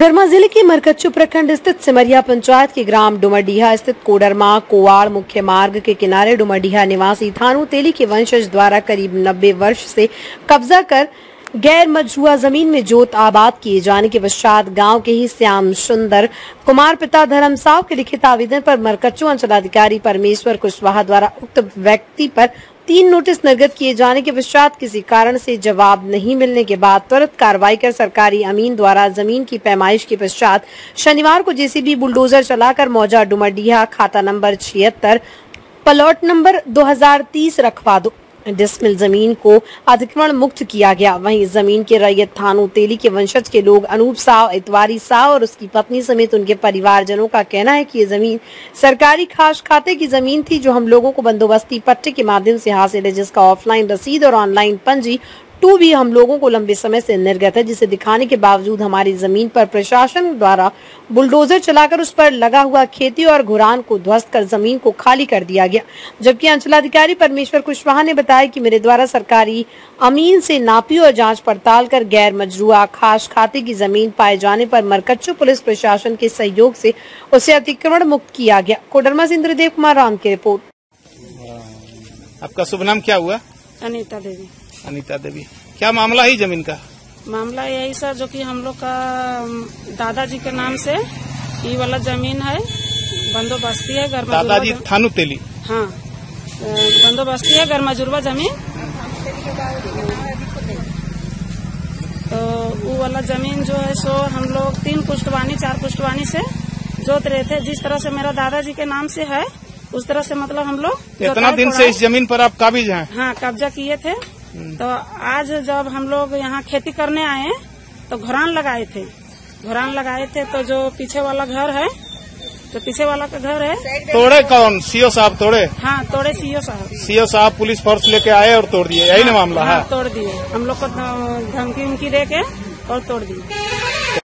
कोडरमा जिले के मरकच्चू प्रखंड स्थित सिमरिया पंचायत के ग्राम डुमरडीहा स्थित कोडरमा कोवाड़ मुख्य मार्ग के किनारे डुमरडीहा निवासी थानू तेली के वंशज द्वारा करीब 90 वर्ष से कब्जा कर गैर मजरूआ जमीन में जोत आबाद किए जाने के पश्चात गांव के ही श्याम सुंदर कुमार पिता धर्म साव के लिखित आवेदन पर मरकच्चू अंचलाधिकारी परमेश्वर कुशवाहा द्वारा उक्त व्यक्ति पर 3 नोटिस निर्गत किए जाने के पश्चात किसी कारण से जवाब नहीं मिलने के बाद त्वरित कार्रवाई कर सरकारी अमीन द्वारा जमीन की पैमाइश के पश्चात शनिवार को जेसीबी बुलडोजर चलाकर मौजा डुमरडीहा खाता नंबर 76 प्लॉट नंबर 2030 रखवा दो डिसमिल जमीन को अतिक्रमण मुक्त किया गया। वहीं जमीन के रैयत थानू तेली के वंशज के लोग अनूप साव, इतवारी साव और उसकी पत्नी समेत उनके परिवारजनों का कहना है कि ये जमीन सरकारी खास खाते की जमीन थी जो हम लोगों को बंदोबस्ती पट्टे के माध्यम से हासिल है, जिसका ऑफलाइन रसीद और ऑनलाइन पंजी 2 भी हम लोगों को लंबे समय से निर्गत है, जिसे दिखाने के बावजूद हमारी जमीन पर प्रशासन द्वारा बुलडोजर चलाकर उस पर लगा हुआ खेती और घुरान को ध्वस्त कर जमीन को खाली कर दिया गया। जबकि अंचलाधिकारी परमेश्वर कुशवाहा ने बताया कि मेरे द्वारा सरकारी अमीन से नापी और जांच पड़ताल कर गैर मजरूआ खास खाते की जमीन पाए जाने पर मरकच्चू पुलिस प्रशासन के सहयोग से उसे अतिक्रमण मुक्त किया गया। कोडरमा से इंद्रदेव कुमार राम की रिपोर्ट। आपका शुभ नाम क्या हुआ? अनीता देवी। अनीता देवी, क्या मामला है जमीन का? मामला यही सर, जो कि हम लोग का दादाजी के नाम से ये वाला जमीन है, बंदोबस्ती है दादाजी थानू तेली। हाँ, बंदोबस्ती है गरमाजुरवा जमीन। तो वो वाला जमीन जो है सो हम लोग 3 पुष्टवानी 4 पुष्टवानी से जोत रहे थे। जिस तरह से मेरा दादाजी के नाम से है उस तरह से मतलब हम लोग इतना दिन से इस जमीन पर आप काबिज हैं? हाँ, कब्जा किए थे। तो आज जब हम लोग यहाँ खेती करने आए तो घुरान लगाए थे। तो जो पीछे वाला घर है, जो पीछे वाला का घर है, तोड़े कौन? सीओ साहब तोड़े? हाँ, तोड़े सीओ साहब। सीओ साहब पुलिस फोर्स लेके आए और तोड़ दिए, यही ना मामला है? तोड़ दिए, हम लोग को धमकी उमकी दे के और तोड़ दिए।